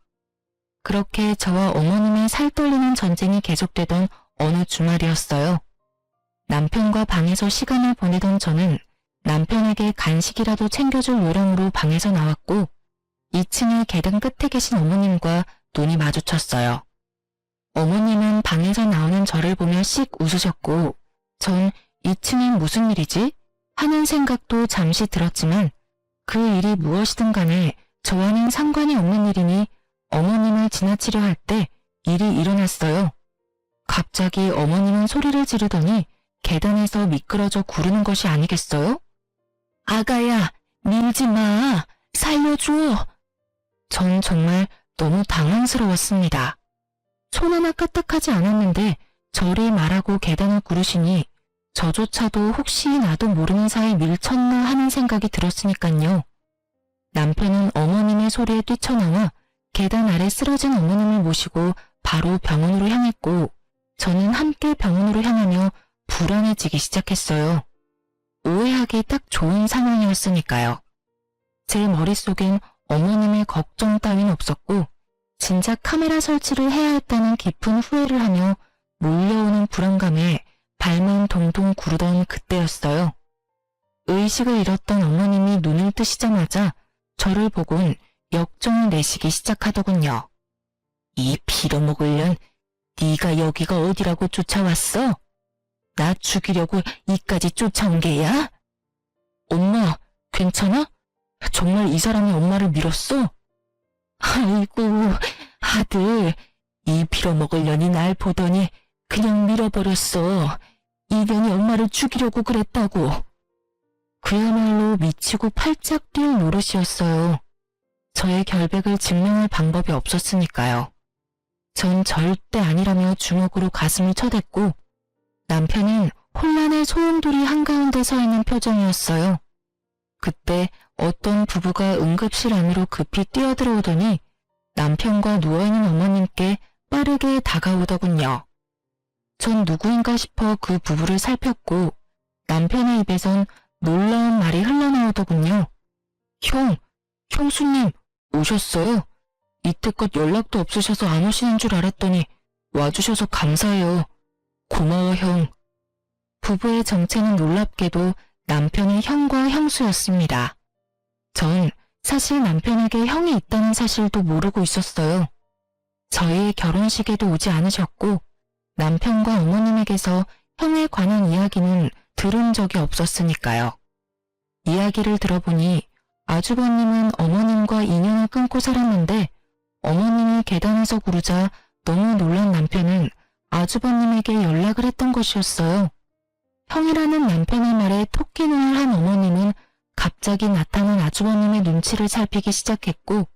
그렇게 저와 어머님의 살떨리는 전쟁이 계속되던 어느 주말이었어요. 남편과 방에서 시간을 보내던 저는 남편에게 간식이라도 챙겨줄 요령으로 방에서 나왔고 2층의 계단 끝에 계신 어머님과 눈이 마주쳤어요. 어머님은 방에서 나오는 저를 보며 씩 웃으셨고 전 2층엔 무슨 일이지? 하는 생각도 잠시 들었지만 그 일이 무엇이든 간에 저와는 상관이 없는 일이니 어머님을 지나치려 할 때 일이 일어났어요. 갑자기 어머님은 소리를 지르더니 계단에서 미끄러져 구르는 것이 아니겠어요? 아가야, 밀지 마. 살려줘. 전 정말 너무 당황스러웠습니다. 손 하나 까딱하지 않았는데 저리 말하고 계단을 구르시니 저조차도 혹시 나도 모르는 사이 밀쳤나 하는 생각이 들었으니깐요. 남편은 어머님의 소리에 뛰쳐나와 계단 아래 쓰러진 어머님을 모시고 바로 병원으로 향했고 저는 함께 병원으로 향하며 불안해지기 시작했어요. 오해하기 딱 좋은 상황이었으니까요. 제 머릿속엔 어머님의 걱정 따윈 없었고 진작 카메라 설치를 해야 했다는 깊은 후회를 하며 몰려오는 불안감에 발만 동동 구르던 그때였어요. 의식을 잃었던 어머님이 눈을 뜨시자마자 저를 보곤 역정을 내시기 시작하더군요. 이 빌어먹을 년, 네가 여기가 어디라고 쫓아왔어? 나 죽이려고 이까지 쫓아온 게야? 엄마, 괜찮아? 정말 이 사람이 엄마를 밀었어? 아이고, 아들, 이 빌어먹을 년이 날 보더니 그냥 밀어버렸어. 이 년이 엄마를 죽이려고 그랬다고. 그야말로 미치고 팔짝 뛸 노릇이었어요. 저의 결백을 증명할 방법이 없었으니까요. 전 절대 아니라며 주먹으로 가슴을 쳐댔고 남편은 혼란의 소용돌이 한가운데 서 있는 표정이었어요. 그때 어떤 부부가 응급실 안으로 급히 뛰어들어오더니 남편과 누워있는 어머님께 빠르게 다가오더군요. 전 누구인가 싶어 그 부부를 살폈고 남편의 입에선 놀라운 말이 흘러나오더군요. 형수님 오셨어요? 이때껏 연락도 없으셔서 안 오시는 줄 알았더니 와주셔서 감사해요. 고마워 형. 부부의 정체는 놀랍게도 남편의 형과 형수였습니다. 전 사실 남편에게 형이 있다는 사실도 모르고 있었어요. 저희 결혼식에도 오지 않으셨고 남편과 어머님에게서 형에 관한 이야기는 들은 적이 없었으니까요. 이야기를 들어보니 아주버님은 어머님과 인연을 끊고 살았는데 어머님이 계단에서 구르자 너무 놀란 남편은 아주버님에게 연락을 했던 것이었어요. 형이라는 남편의 말에 토끼눈을 한 어머님은 갑자기 나타난 아주버님의 눈치를 살피기 시작했고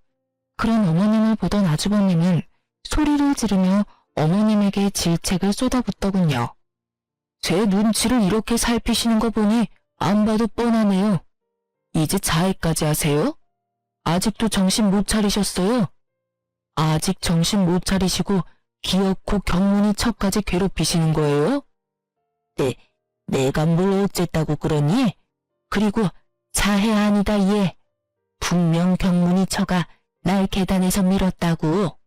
그런 어머님을 보던 아주버님은 소리를 지르며 어머님에게 질책을 쏟아붓더군요. 제 눈치를 이렇게 살피시는 거 보니 안 봐도 뻔하네요. 이제 자해까지 하세요? 아직도 정신 못 차리셨어요? 아직 정신 못 차리시고 기어코 경문이 척까지 괴롭히시는 거예요? 내가 뭘 어쨌다고 그러니? 그리고 자해 아니다 얘. 분명 경문이 처가 날 계단에서 밀었다고.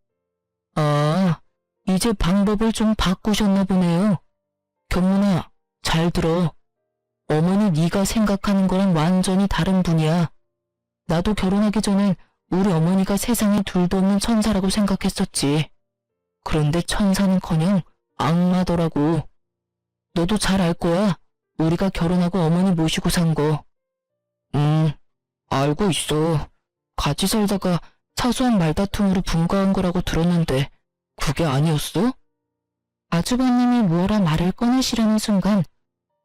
아, 이제 방법을 좀 바꾸셨나 보네요. 경문아, 잘 들어. 어머니 네가 생각하는 거랑 완전히 다른 분이야. 나도 결혼하기 전엔 우리 어머니가 세상에 둘도 없는 천사라고 생각했었지. 그런데 천사는커녕 악마더라고. 너도 잘 알 거야. 우리가 결혼하고 어머니 모시고 산 거. 알고 있어. 같이 살다가 사소한 말다툼으로 분가한 거라고 들었는데 그게 아니었어? 아주버님이 무어라 말을 꺼내시려는 순간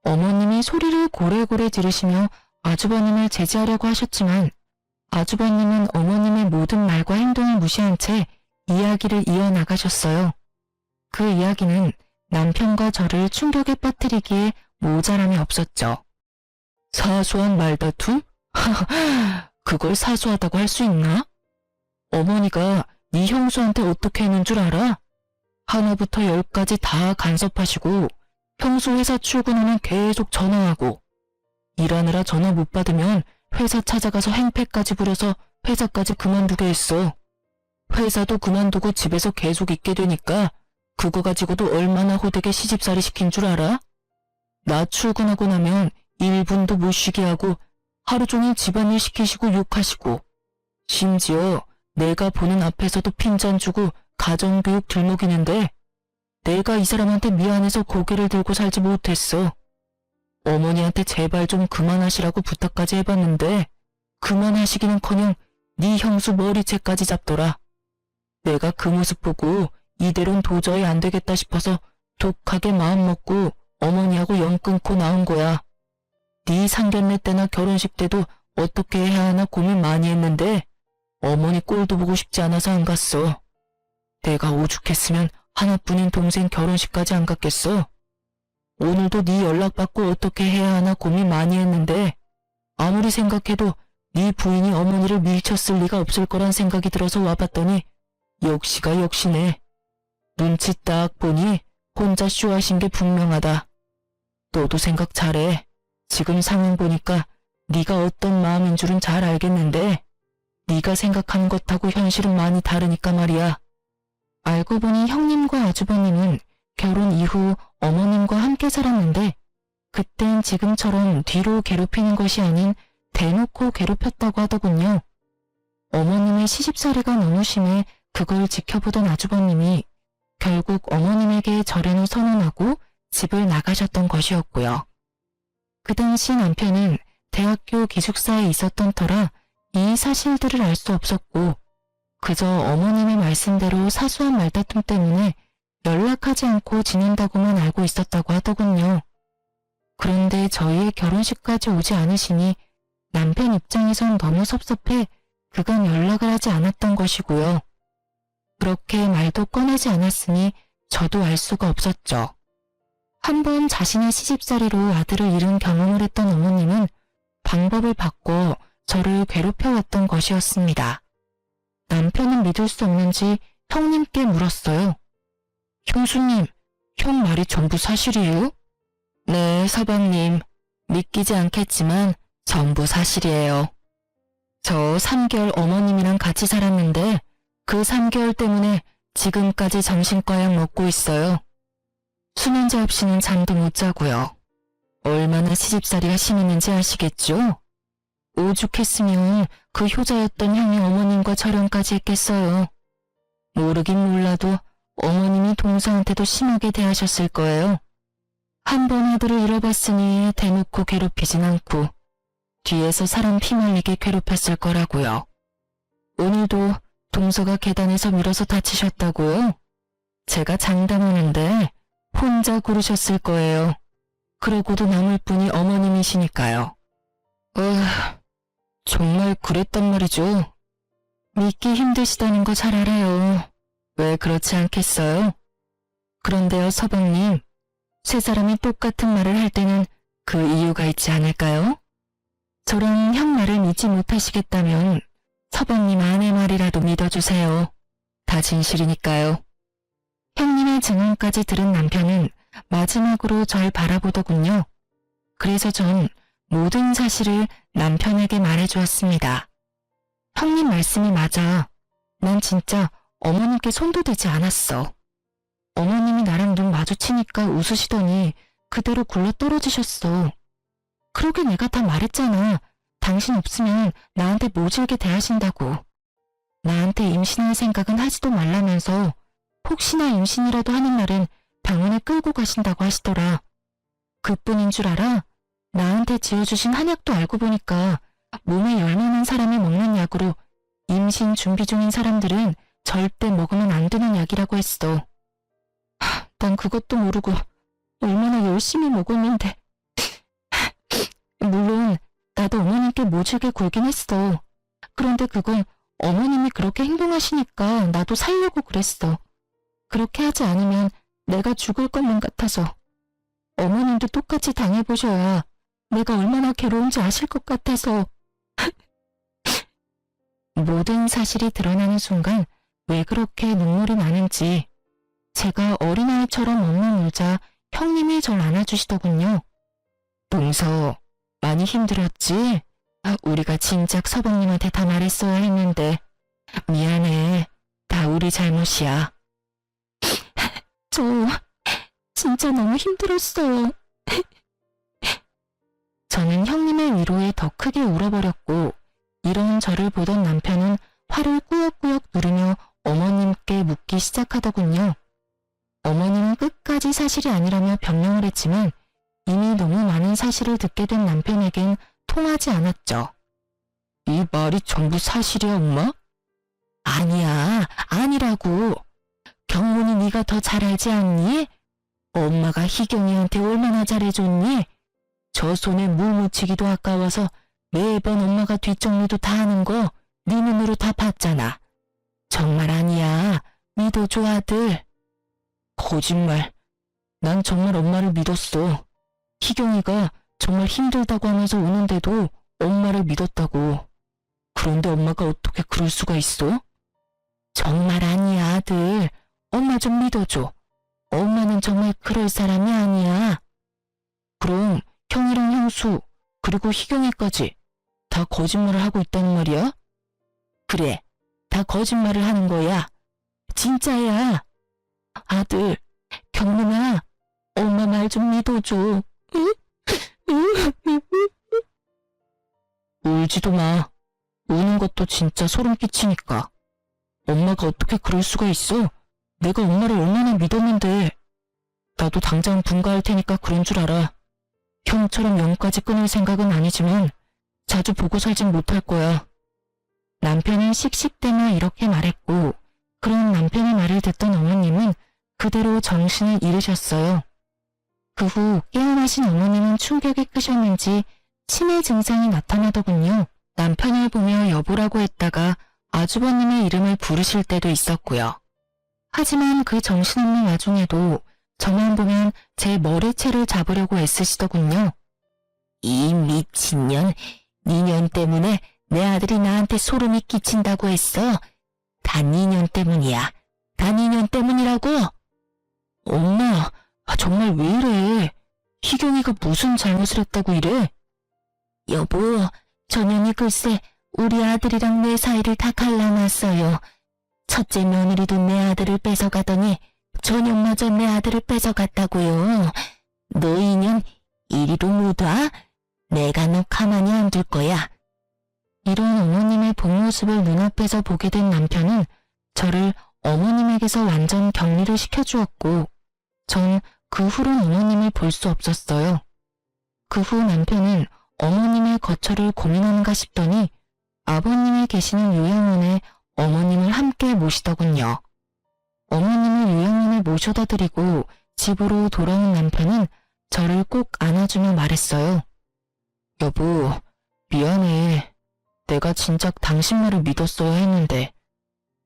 어머님이 소리를 고래고래 지르시며 아주버님을 제지하려고 하셨지만 아주버님은 어머님의 모든 말과 행동을 무시한 채 이야기를 이어나가셨어요. 그 이야기는 남편과 저를 충격에 빠뜨리기에 모자람이 없었죠. 사소한 말다툼? 그걸 사소하다고 할 수 있나? 어머니가 네 형수한테 어떻게 했는 줄 알아? 하나부터 10까지 다 간섭하시고 형수 회사 출근하면 계속 전화하고 일하느라 전화 못 받으면 회사 찾아가서 행패까지 부려서 회사까지 그만두게 했어. 회사도 그만두고 집에서 계속 있게 되니까 그거 가지고도 얼마나 호되게 시집살이 시킨 줄 알아? 나 출근하고 나면 1분도 못 쉬게 하고 하루 종일 집안일 시키시고 욕하시고 심지어 내가 보는 앞에서도 핀잔 주고 가정교육 들먹이는데 내가 이 사람한테 미안해서 고개를 들고 살지 못했어. 어머니한테 제발 좀 그만하시라고 부탁까지 해봤는데 그만하시기는커녕 네 형수 머리채까지 잡더라. 내가 그 모습 보고 이대로는 도저히 안 되겠다 싶어서 독하게 마음먹고 어머니하고 연 끊고 나온 거야. 네 상견례 때나 결혼식 때도 어떻게 해야 하나 고민 많이 했는데 어머니 꼴도 보고 싶지 않아서 안 갔어. 내가 오죽했으면 하나뿐인 동생 결혼식까지 안 갔겠어. 오늘도 네 연락받고 어떻게 해야 하나 고민 많이 했는데 아무리 생각해도 네 부인이 어머니를 밀쳤을 리가 없을 거란 생각이 들어서 와봤더니 역시가 역시네. 눈치 딱 보니 혼자 쇼하신 게 분명하다. 너도 생각 잘해. 지금 상황 보니까 네가 어떤 마음인 줄은 잘 알겠는데 네가 생각하는 것하고 현실은 많이 다르니까 말이야. 알고 보니 형님과 아주버님은 결혼 이후 어머님과 함께 살았는데 그땐 지금처럼 뒤로 괴롭히는 것이 아닌 대놓고 괴롭혔다고 하더군요. 어머님의 시집살이가 너무 심해 그걸 지켜보던 아주버님이 결국 어머님에게 절연을 선언하고 집을 나가셨던 것이었고요. 그 당시 남편은 대학교 기숙사에 있었던 터라 이 사실들을 알 수 없었고 그저 어머님의 말씀대로 사소한 말다툼 때문에 연락하지 않고 지낸다고만 알고 있었다고 하더군요. 그런데 저희의 결혼식까지 오지 않으시니 남편 입장에선 너무 섭섭해 그간 연락을 하지 않았던 것이고요. 그렇게 말도 꺼내지 않았으니 저도 알 수가 없었죠. 한번 자신의 시집살이로 아들을 잃은 경험을 했던 어머님은 방법을 바꿔 저를 괴롭혀왔던 것이었습니다. 남편은 믿을 수 없는지 형님께 물었어요. 형수님, 형 말이 전부 사실이에요? 네, 서방님. 믿기지 않겠지만 전부 사실이에요. 저 3개월 어머님이랑 같이 살았는데 그 3개월 때문에 지금까지 정신과 약 먹고 있어요. 수면제 없이는 잠도 못 자고요. 얼마나 시집살이가 심했는지 아시겠죠? 오죽했으면 그 효자였던 형이 어머님과 절연까지 했겠어요. 모르긴 몰라도 어머님이 동서한테도 심하게 대하셨을 거예요. 한 번 아들을 잃어봤으니 대놓고 괴롭히진 않고 뒤에서 사람 피말리게 괴롭혔을 거라고요. 오늘도 동서가 계단에서 밀어서 다치셨다고요? 제가 장담하는데 혼자 고르셨을 거예요. 그러고도 남을 분이 어머님이시니까요. 정말 그랬단 말이죠. 믿기 힘드시다는 거 잘 알아요. 왜 그렇지 않겠어요? 그런데요, 서방님. 세 사람이 똑같은 말을 할 때는 그 이유가 있지 않을까요? 저랑 형 말을 믿지 못하시겠다면 서방님 아내 말이라도 믿어주세요. 다 진실이니까요. 형님의 증언까지 들은 남편은 마지막으로 절 바라보더군요. 그래서 전 모든 사실을 남편에게 말해주었습니다. 형님 말씀이 맞아. 난 진짜 어머님께 손도 대지 않았어. 어머님이 나랑 눈 마주치니까 웃으시더니 그대로 굴러 떨어지셨어. 그러게 내가 다 말했잖아. 당신 없으면 나한테 모질게 대하신다고. 나한테 임신할 생각은 하지도 말라면서 혹시나 임신이라도 하는 날은 병원에 끌고 가신다고 하시더라. 그뿐인 줄 알아? 나한테 지어주신 한약도 알고 보니까 몸에 열 많은 사람이 먹는 약으로 임신 준비 중인 사람들은 절대 먹으면 안 되는 약이라고 했어. 난 그것도 모르고 얼마나 열심히 먹었는데. 물론 나도 어머님께 모질게 굴긴 했어. 그런데 그건 어머님이 그렇게 행동하시니까 나도 살려고 그랬어. 그렇게 하지 않으면 내가 죽을 것만 같아서. 어머님도 똑같이 당해보셔야 내가 얼마나 괴로운지 아실 것 같아서. 모든 사실이 드러나는 순간 왜 그렇게 눈물이 나는지 제가 어린아이처럼 엉엉 울자 형님이 절 안아주시더군요. 동서, 많이 힘들었지? 우리가 진작 서방님한테 다 말했어야 했는데 미안해. 다 우리 잘못이야. 저 진짜 너무 힘들었어요. 저는 형님의 위로에 더 크게 울어버렸고 이런 저를 보던 남편은 화를 꾸역꾸역 누르며 어머님께 묻기 시작하더군요. 어머님은 끝까지 사실이 아니라며 변명을 했지만 이미 너무 많은 사실을 듣게 된 남편에겐 통하지 않았죠. 이 말이 전부 사실이야, 엄마? 아니야, 아니라고. 경문이 네가 더 잘 알지 않니? 엄마가 희경이한테 얼마나 잘해줬니? 저 손에 물 묻히기도 아까워서 매번 엄마가 뒷정리도 다 하는 거 네 눈으로 다 봤잖아. 정말 아니야. 믿어줘, 아들. 거짓말. 난 정말 엄마를 믿었어. 희경이가 정말 힘들다고 하면서 우는데도 엄마를 믿었다고. 그런데 엄마가 어떻게 그럴 수가 있어? 정말 아니야, 아들. 엄마 좀 믿어줘. 엄마는 정말 그럴 사람이 아니야. 그럼 형이랑 형수, 그리고 희경이까지 다 거짓말을 하고 있다는 말이야? 그래, 다 거짓말을 하는 거야. 진짜야. 아들, 경민아, 엄마 말 좀 믿어줘. 울지도 마. 우는 것도 진짜 소름 끼치니까. 엄마가 어떻게 그럴 수가 있어? 내가 엄마를 얼마나 믿었는데. 나도 당장 분가할 테니까 그런 줄 알아. 형처럼 영까지 끊을 생각은 아니지만 자주 보고 살진 못할 거야. 남편은 씩씩대며 이렇게 말했고, 그런 남편의 말을 듣던 어머님은 그대로 정신을 잃으셨어요. 그 후 깨어나신 어머님은 충격이 크셨는지 치매 증상이 나타나더군요. 남편을 보며 여보라고 했다가 아주버님의 이름을 부르실 때도 있었고요. 하지만 그 정신없는 와중에도 저만 보면 제 머리채를 잡으려고 애쓰시더군요. 이 미친년, 니년 때문에 내 아들이 나한테 소름이 끼친다고 했어. 다 니년 때문이야. 다 니년 때문이라고. 엄마, 정말 왜 이래? 희경이가 무슨 잘못을 했다고 이래? 여보, 저년이 글쎄 우리 아들이랑 내 사이를 다 갈라놨어요. 첫째 며느리도 내 아들을 뺏어가더니 저년마저 내 아들을 뺏어갔다고요. 너 이년 이리로 못 와? 내가 너 가만히 안 둘 거야. 이런 어머님의 본 모습을 눈앞에서 보게 된 남편은 저를 어머님에게서 완전 격리를 시켜주었고, 전 그 후론 어머님을 볼 수 없었어요. 그 후 남편은 어머님의 거처를 고민하는가 싶더니 아버님이 계시는 요양원에 어머님을 함께 모시더군요. 어머님을 요양원에 모셔다 드리고 집으로 돌아온 남편은 저를 꼭 안아주며 말했어요. 여보, 미안해. 내가 진작 당신 말을 믿었어야 했는데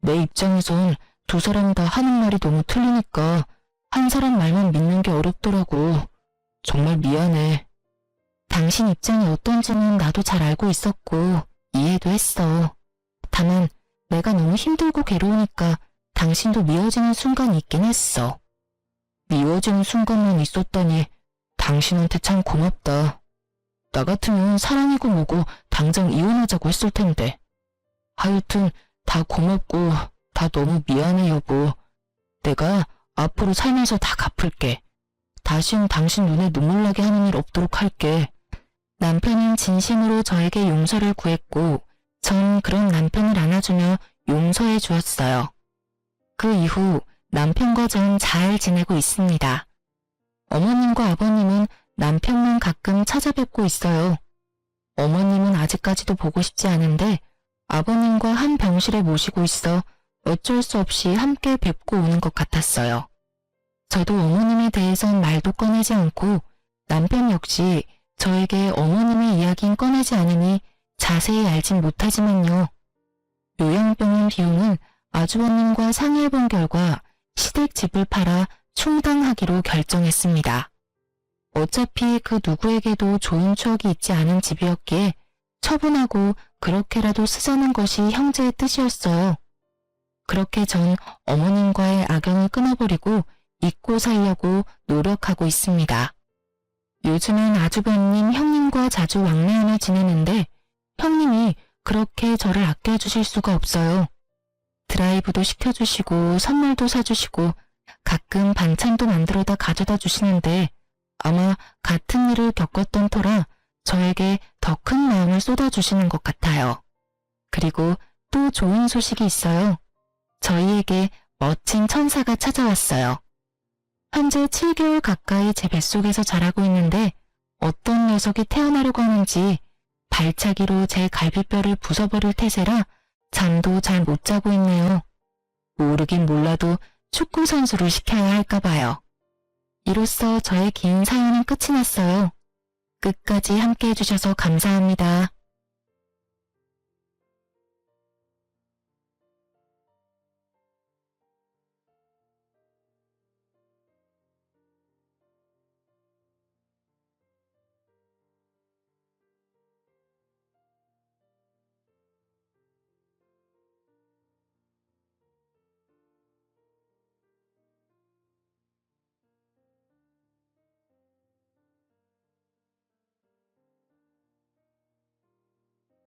내 입장에선 두 사람 다 하는 말이 너무 틀리니까 한 사람 말만 믿는 게 어렵더라고. 정말 미안해. 당신 입장이 어떤지는 나도 잘 알고 있었고 이해도 했어. 다만 내가 너무 힘들고 괴로우니까 당신도 미워지는 순간이 있긴 했어. 미워지는 순간만 있었다니 당신한테 참 고맙다. 나 같으면 사랑이고 뭐고 당장 이혼하자고 했을 텐데. 하여튼 다 고맙고 다 너무 미안해 여보. 내가 앞으로 살면서 다 갚을게. 다신 당신 눈에 눈물 나게 하는 일 없도록 할게. 남편은 진심으로 저에게 용서를 구했고 전 그런 남편을 안아주며 용서해 주었어요. 그 이후 남편과 전 잘 지내고 있습니다. 어머님과 아버님은 남편만 가끔 찾아뵙고 있어요. 어머님은 아직까지도 보고 싶지 않은데 아버님과 한 병실에 모시고 있어 어쩔 수 없이 함께 뵙고 오는 것 같았어요. 저도 어머님에 대해선 말도 꺼내지 않고 남편 역시 저에게 어머님의 이야기는 꺼내지 않으니 자세히 알진 못하지만요. 요양병원 비용은 아주버님과 상의해본 결과 시댁 집을 팔아 충당하기로 결정했습니다. 어차피 그 누구에게도 좋은 추억이 있지 않은 집이었기에 처분하고 그렇게라도 쓰자는 것이 형제의 뜻이었어요. 그렇게 전 어머님과의 악연을 끊어버리고 잊고 살려고 노력하고 있습니다. 요즘은 아주버님, 형님과 자주 왕래하며 지내는데 형님이 그렇게 저를 아껴주실 수가 없어요. 드라이브도 시켜주시고 선물도 사주시고 가끔 반찬도 만들어다 가져다 주시는데 아마 같은 일을 겪었던 터라 저에게 더 큰 마음을 쏟아주시는 것 같아요. 그리고 또 좋은 소식이 있어요. 저희에게 멋진 천사가 찾아왔어요. 현재 7개월 가까이 제 뱃속에서 자라고 있는데 어떤 녀석이 태어나려고 하는지 발차기로 제 갈비뼈를 부숴버릴 태세라 잠도 잘 못 자고 있네요. 모르긴 몰라도 축구 선수를 시켜야 할까 봐요. 이로써 저의 긴 사연은 끝이 났어요. 끝까지 함께 해주셔서 감사합니다.